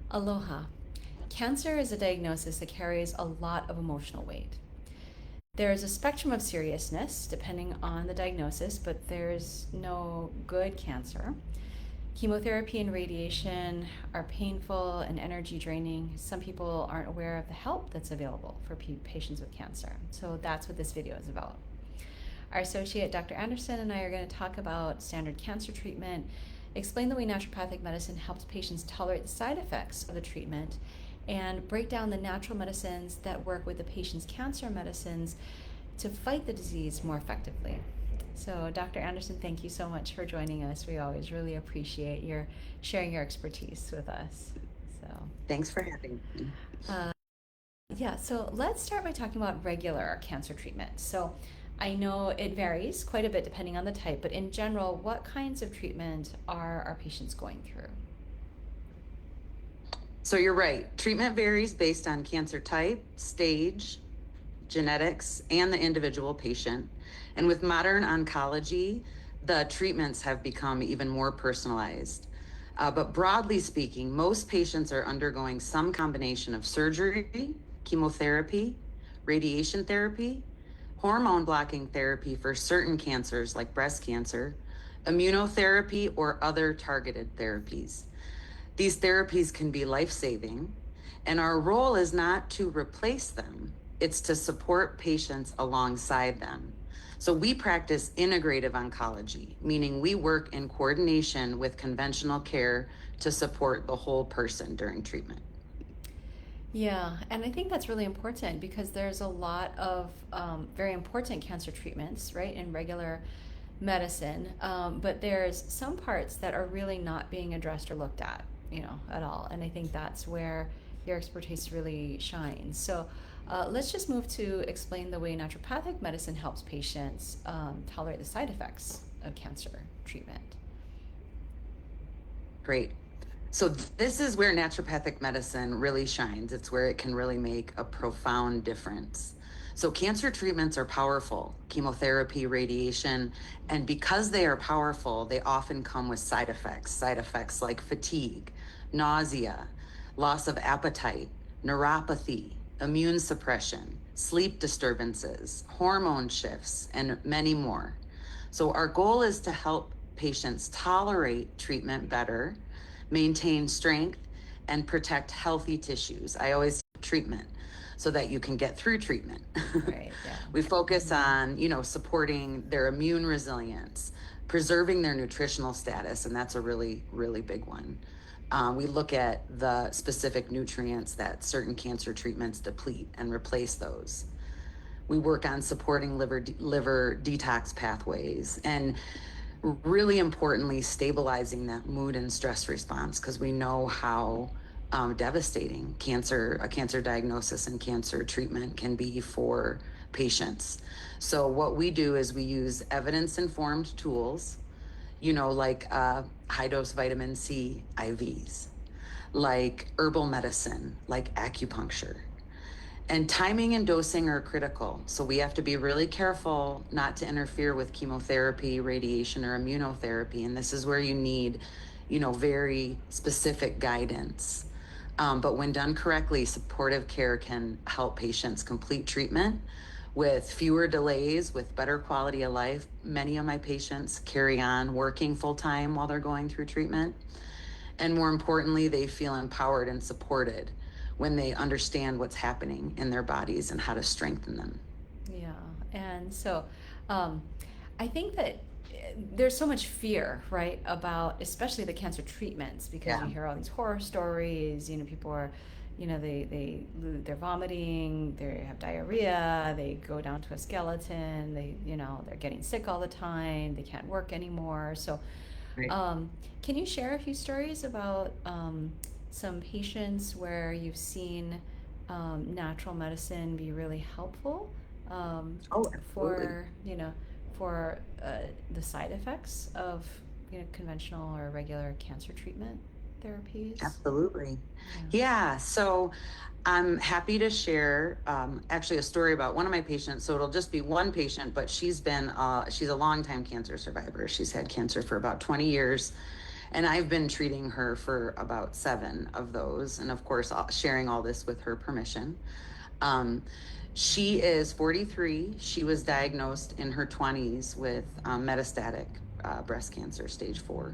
Aloha. Cancer is a diagnosis that carries a lot of emotional weight. There is a spectrum of seriousness depending on the diagnosis, but there's no good cancer. Chemotherapy and radiation are painful and energy draining. Some people aren't aware of the help that's available for patients with cancer. So that's what this video is about. Our associate, Dr. Anderson, and I are going to talk about standard cancer treatment, explain the way naturopathic medicine helps patients tolerate the side effects of the treatment, and break down the natural medicines that work with the patient's cancer medicines to fight the disease more effectively. So, Dr. Anderson, thank you so much for joining us. We always really appreciate your sharing your expertise with us. So, Thanks for having me. so let's start by talking about regular cancer treatment. So, I know it varies quite a bit depending on the type, but in general, what kinds of treatment are our patients going through? So you're right. Treatment varies based on cancer type, stage, genetics, and the individual patient. And with modern oncology, the treatments have become even more personalized. But broadly speaking, most patients are undergoing some combination of surgery, chemotherapy, radiation therapy, hormone blocking therapy for certain cancers like breast cancer, immunotherapy, or other targeted therapies. These therapies can be life-saving, and our role is not to replace them, it's to support patients alongside them. So we practice integrative oncology, meaning we work in coordination with conventional care to support the whole person during treatment. Yeah, and I think that's really important because there's a lot of very important cancer treatments, right, in regular medicine, but there's some parts that are really not being addressed or looked at, at all. And I think that's where your expertise really shines. So let's just move to explain the way naturopathic medicine helps patients tolerate the side effects of cancer treatment. Great. So this is where naturopathic medicine really shines. It's where it can really make a profound difference. So cancer treatments are powerful, chemotherapy, radiation, and because they are powerful, they often come with side effects like fatigue, nausea, loss of appetite, neuropathy, immune suppression, sleep disturbances, hormone shifts, and many more. So our goal is to help patients tolerate treatment better, maintain strength, and protect healthy tissues. I always say treatment so that you can get through treatment. Right, yeah. We focus on, supporting their immune resilience, preserving their nutritional status, and that's a really, really big one. We look at the specific nutrients that certain cancer treatments deplete and replace those. We work on supporting liver detox pathways and really importantly, stabilizing that mood and stress response because we know how devastating a cancer diagnosis and cancer treatment can be for patients. So what we do is we use evidence-informed tools, like high-dose vitamin C IVs, like herbal medicine, like acupuncture. And timing and dosing are critical. So we have to be really careful not to interfere with chemotherapy, radiation, or immunotherapy. And this is where you need, very specific guidance. But when done correctly, supportive care can help patients complete treatment with fewer delays, with better quality of life. Many of my patients carry on working full time while they're going through treatment. And more importantly, they feel empowered and supported when they understand what's happening in their bodies and how to strengthen them. Yeah, and so I think that there's so much fear, right, about especially the cancer treatments because you Yeah. hear all these horror stories. People are, they're vomiting, they have diarrhea, they go down to a skeleton, they're getting sick all the time, they can't work anymore. So, Right. can you share a few stories about some patients where you've seen natural medicine be really helpful Oh, absolutely. for for the side effects of conventional or regular cancer treatment therapies? Absolutely. Yeah. Yeah. So I'm happy to share actually a story about one of my patients. So it'll just be one patient, but she's a longtime cancer survivor. She's had cancer for about 20 years. And I've been treating her for about 7 of those, and of course, sharing all this with her permission. Um, she is 43. She was diagnosed in her 20s with metastatic breast cancer, stage 4,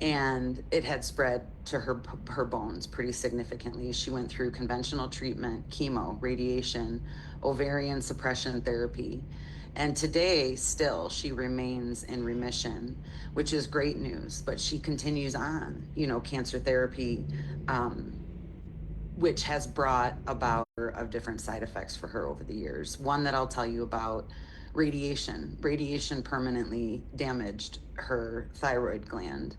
and it had spread to her bones pretty significantly. She went through conventional treatment, chemo, radiation, ovarian suppression therapy, and today still she remains in remission, which is great news. But she continues on, cancer therapy, which has brought about of different side effects for her over the years. One that I'll tell you about: radiation. Radiation permanently damaged her thyroid gland.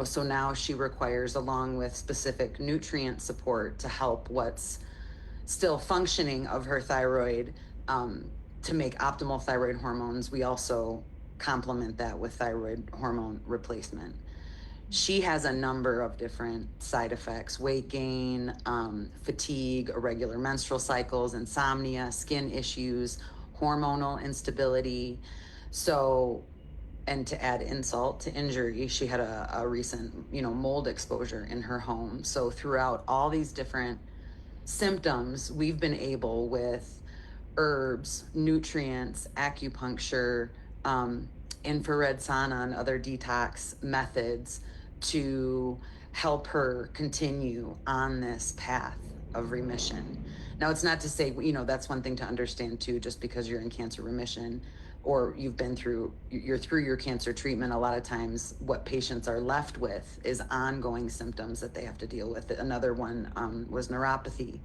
So now she requires, along with specific nutrient support to help what's still functioning of her thyroid, um, to make optimal thyroid hormones. We also complement that with thyroid hormone replacement. She has a number of different side effects: weight gain, fatigue, irregular menstrual cycles, insomnia, skin issues, hormonal instability. So, and to add insult to injury, she had a recent, mold exposure in her home. So, throughout all these different symptoms, we've been able, with herbs, nutrients, acupuncture, um, infrared sauna, and other detox methods, to help her continue on this path of remission. Now, it's not to say, that's one thing to understand too. Just because you're in cancer remission, or you're through your cancer treatment, a lot of times what patients are left with is ongoing symptoms that they have to deal with. Another one was neuropathy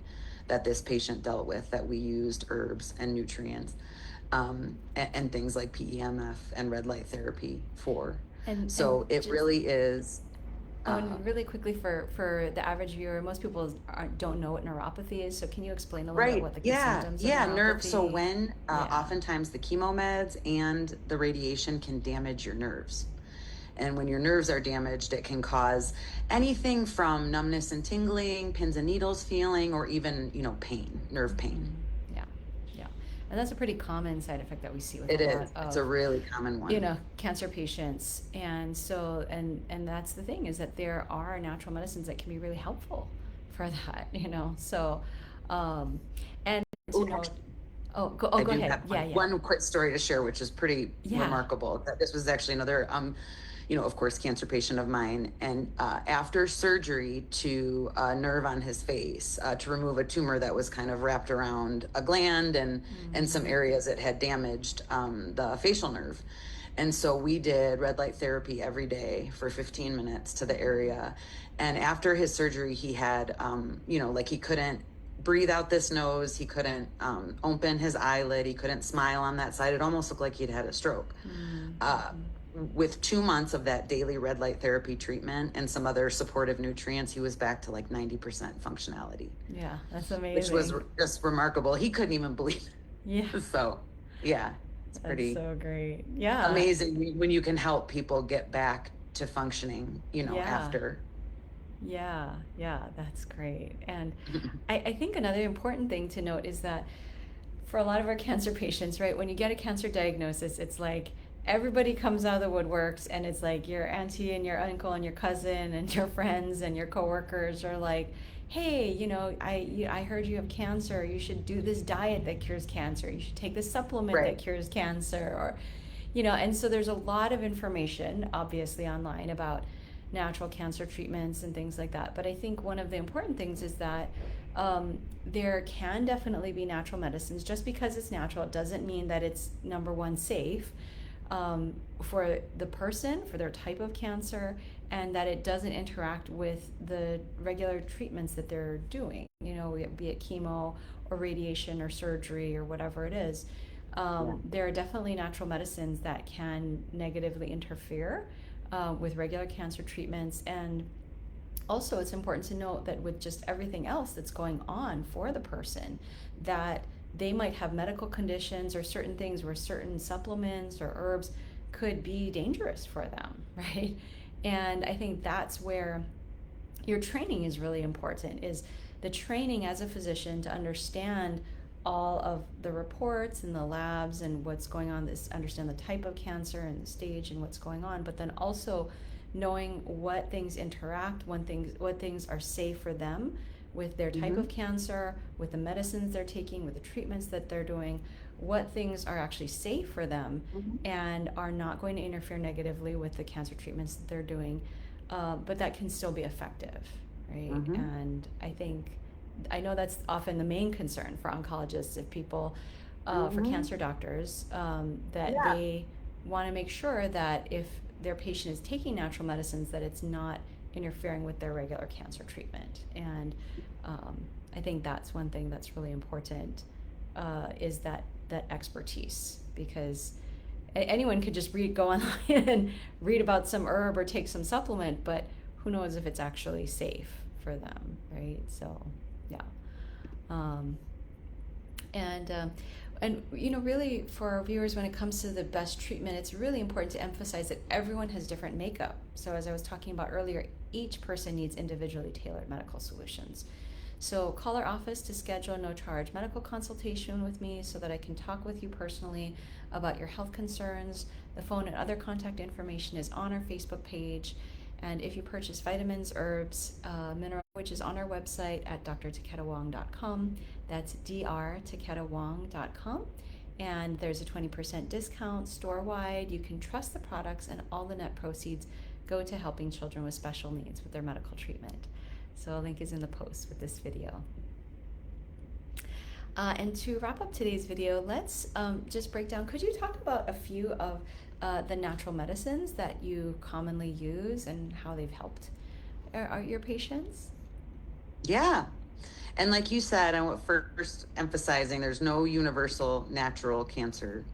that this patient dealt with, that we used herbs and nutrients, and things like PEMF and red light therapy for. So it really is. And really quickly, for the average viewer, most people don't know what neuropathy is. So can you explain a little bit Right. what the Yeah. symptoms of Yeah. neuropathy? Nerve. So when oftentimes the chemo meds and the radiation can damage your nerves. And when your nerves are damaged, it can cause anything from numbness and tingling, pins and needles feeling, or even, pain, nerve pain. Yeah, yeah. And that's a pretty common side effect that we see with It a is. lot of, It's a really common one. cancer patients. And so, and that's the thing, is that there are natural medicines that can be really helpful for that, So, and to know, go I do ahead. have Yeah, yeah. one quick story to share, which is pretty Yeah. remarkable. That this was actually another, of course, cancer patient of mine. And after surgery to a nerve on his face, to remove a tumor that was kind of wrapped around a gland, and some areas it had damaged the facial nerve. And so we did red light therapy every day for 15 minutes to the area. And after his surgery, he had, like, he couldn't breathe out this nose. He couldn't open his eyelid. He couldn't smile on that side. It almost looked like he'd had a stroke. With 2 months of that daily red light therapy treatment and some other supportive nutrients, he was back to like 90% functionality. Yeah, that's amazing. Which was just remarkable. He couldn't even believe it. Yeah. So, yeah, it's pretty so great. Yeah. amazing when you can help people get back to functioning, after. Yeah, that's great. And I think another important thing to note is that for a lot of our cancer patients, right, when you get a cancer diagnosis, it's like everybody comes out of the woodworks, and it's like your auntie and your uncle and your cousin and your friends and your coworkers are like, hey, I heard you have cancer. You should do this diet that cures cancer. You should take this supplement that cures cancer, or, and so there's a lot of information, obviously, online about natural cancer treatments and things like that. But I think one of the important things is that there can definitely be natural medicines. Just because it's natural, it doesn't mean that it's, number one, safe for the person, for their type of cancer, and that it doesn't interact with the regular treatments that they're doing, be it chemo or radiation or surgery or whatever it is. There are definitely natural medicines that can negatively interfere with regular cancer treatments. And also, it's important to note that with just everything else that's going on for the person, that they might have medical conditions or certain things where certain supplements or herbs could be dangerous for them, right? And I think that's where your training is really important, is the training as a physician to understand all of the reports and the labs and what's going on, understand the type of cancer and the stage and what's going on, but then also knowing what things interact, what things are safe for them with their type of cancer, with the medicines they're taking, with the treatments that they're doing, what things are actually safe for them and are not going to interfere negatively with the cancer treatments that they're doing, but that can still be effective, right? And I know that's often the main concern for oncologists, if people, for cancer doctors, that they want to make sure that if their patient is taking natural medicines, that it's not interfering with their regular cancer treatment. And I think that's one thing that's really important, is that expertise, because anyone could just go online and read about some herb or take some supplement, but who knows if it's actually safe for them, right? So yeah. And really, for our viewers, when it comes to the best treatment, it's really important to emphasize that everyone has different makeup. So as I was talking about earlier, each person needs individually tailored medical solutions. So call our office to schedule a no-charge medical consultation with me so that I can talk with you personally about your health concerns. The phone and other contact information is on our Facebook page. And if you purchase vitamins, herbs, minerals, which is on our website at drtaketa-wong.com, that's drtaketa-wong.com. And there's a 20% discount store-wide. You can trust the products, and all the net proceeds go to helping children with special needs with their medical treatment. So a link is in the post with this video. And to wrap up today's video, let's just break down. Could you talk about a few of the natural medicines that you commonly use and how they've helped your patients? Yeah. And like you said, I want first emphasizing there's no universal natural cancer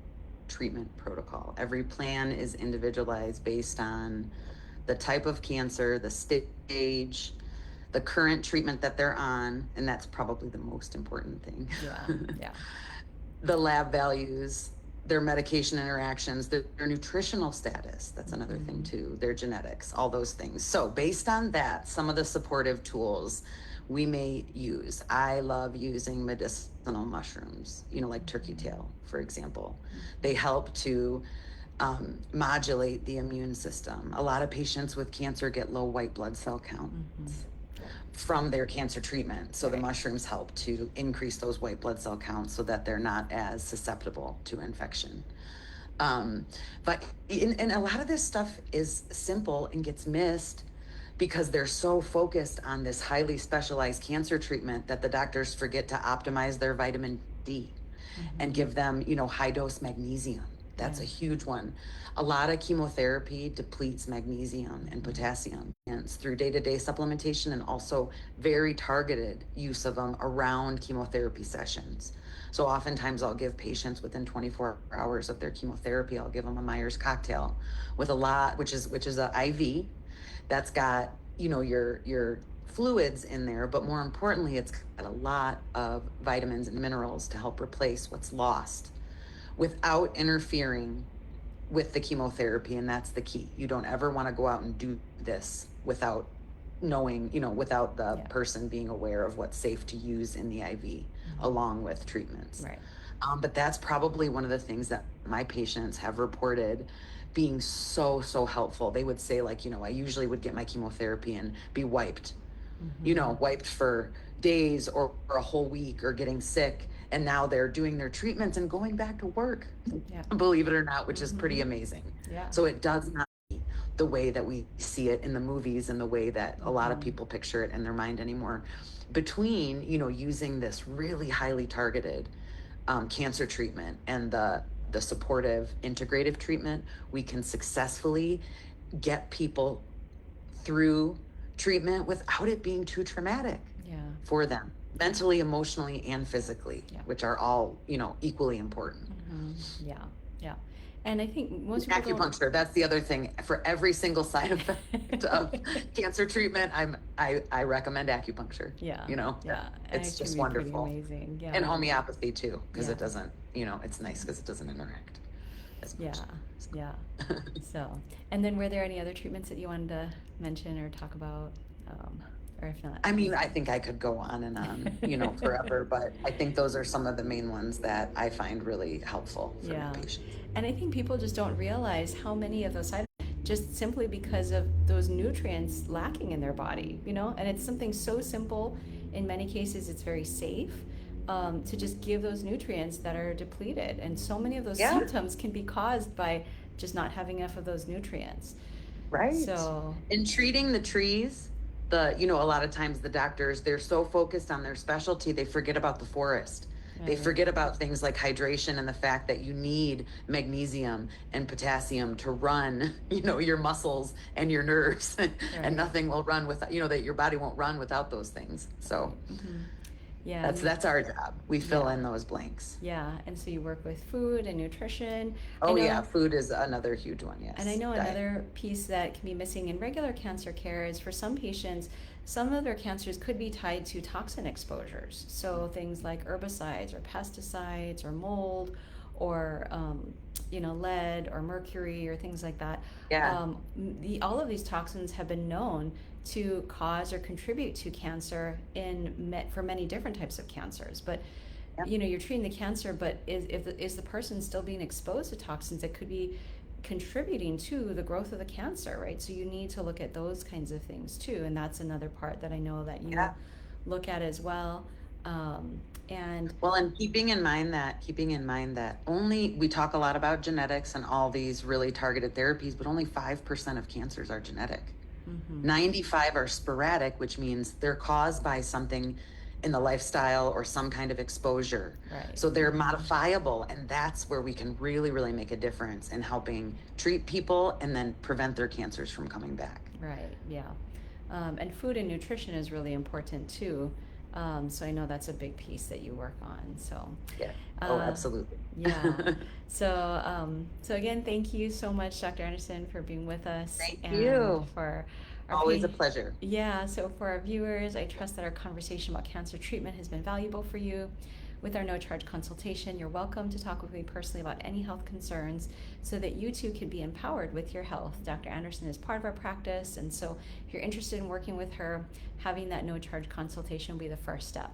treatment protocol. Every plan is individualized based on the type of cancer, the stage, the current treatment that they're on, and that's probably the most important thing. Yeah. The lab values, their medication interactions, their nutritional status, that's another thing too, their genetics, all those things. So based on that, some of the supportive tools we may use. I love using medicinal mushrooms, like turkey tail, for example. They help to modulate the immune system. A lot of patients with cancer get low white blood cell counts from their cancer treatment. So the mushrooms help to increase those white blood cell counts so that they're not as susceptible to infection. But and a lot of this stuff is simple and gets missed because they're so focused on this highly specialized cancer treatment that the doctors forget to optimize their vitamin D and give them, high dose magnesium. That's a huge one. A lot of chemotherapy depletes magnesium and potassium through day-to-day supplementation, and also very targeted use of them around chemotherapy sessions. So oftentimes I'll give patients within 24 hours of their chemotherapy, I'll give them a Myers cocktail with a lot, which is an IV that's got, your fluids in there, but more importantly, it's got a lot of vitamins and minerals to help replace what's lost without interfering with the chemotherapy. And that's the key. You don't ever want to go out and do this without knowing, without the person being aware of what's safe to use in the IV along with treatments. Right. But that's probably one of the things that my patients have reported being so helpful. They would say, like, I usually would get my chemotherapy and be wiped, wiped for days or a whole week, or getting sick. And now they're doing their treatments and going back to work, believe it or not, which is pretty amazing. Yeah. So it does not be the way that we see it in the movies and the way that a lot of people picture it in their mind anymore. Between, using this really highly targeted cancer treatment and the supportive integrative treatment, we can successfully get people through treatment without it being too traumatic for them, mentally, emotionally, and physically, which are all, equally important. Yeah. And I think most people acupuncture, that's the other thing. For every single side effect of cancer treatment, I recommend acupuncture. It's just wonderful. Amazing. And homeopathy too, because it doesn't, it's nice because it doesn't interact as much. So, and then were there any other treatments that you wanted to mention or talk about? Or if not, I mean, I think I could go on and on, forever, but I think those are some of the main ones that I find really helpful for my patients. And I think people just don't realize how many of those side just simply because of those nutrients lacking in their body, you know? And it's something so simple. In many cases, it's very safe to just give those nutrients that are depleted. And so many of those Yeah. symptoms can be caused by just not having enough of those nutrients. Right. So, In treating the trees, a lot of times the doctors, they're so focused on their specialty, they forget about the forest. They right, forget about things like hydration and the fact that you need magnesium and potassium to run, your muscles and your nerves, right, and nothing will run without, that your body won't run without those things. So right. Yeah, that's our job. We fill yeah, in those blanks. yeah. And so you work with food and nutrition. I Oh yeah, know, food is another huge one. and I Yes. know Diet. another piece that can be missing in regular cancer care is for some patients, some of their cancers could be tied to toxin exposures. So things like herbicides or pesticides or mold or lead or mercury or things like that. Yeah. All of these toxins have been known to cause or contribute to cancer for many different types of cancers. But Yep. you're treating the cancer, but is the person still being exposed to toxins that could be contributing to the growth of the cancer, right? So you need to look at those kinds of things too, and that's another part that I know that you Yeah. look at as well. And Well, and keeping in mind that only we talk a lot about genetics and all these really targeted therapies, but only 5% of cancers are genetic. 95 are sporadic, which means they're caused by something in the lifestyle or some kind of exposure. right, So they're modifiable, and that's where we can really, really make a difference in helping treat people and then prevent their cancers from coming back. right, yeah. And food and nutrition is really important too. So I know that's a big piece that you work on. So Yeah. Oh, uh, absolutely. yeah. So again, thank you so much, Dr. Anderson, for being with us. Thank and you. for our Always a pleasure. Yeah, so for our viewers, I trust that our conversation about cancer treatment has been valuable for you. With our no-charge consultation, you're welcome to talk with me personally about any health concerns so that you too can be empowered with your health. Dr. Anderson is part of our practice, and so if you're interested in working with her, having that no-charge consultation will be the first step.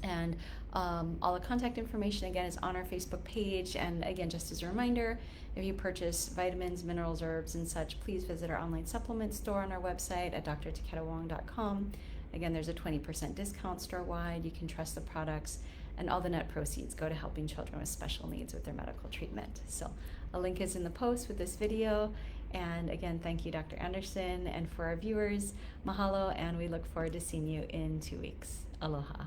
And all the contact information, again, is on our Facebook page. And again, just as a reminder, if you purchase vitamins, minerals, herbs, and such, please visit our online supplement store on our website at drtaketa-wong.com. Again, there's a 20% discount store-wide. You can trust the products, and all the net proceeds go to helping children with special needs with their medical treatment. So a link is in the post with this video. And again, thank you, Dr. Anderson. And for our viewers, mahalo, and we look forward to seeing you in 2 weeks. Aloha.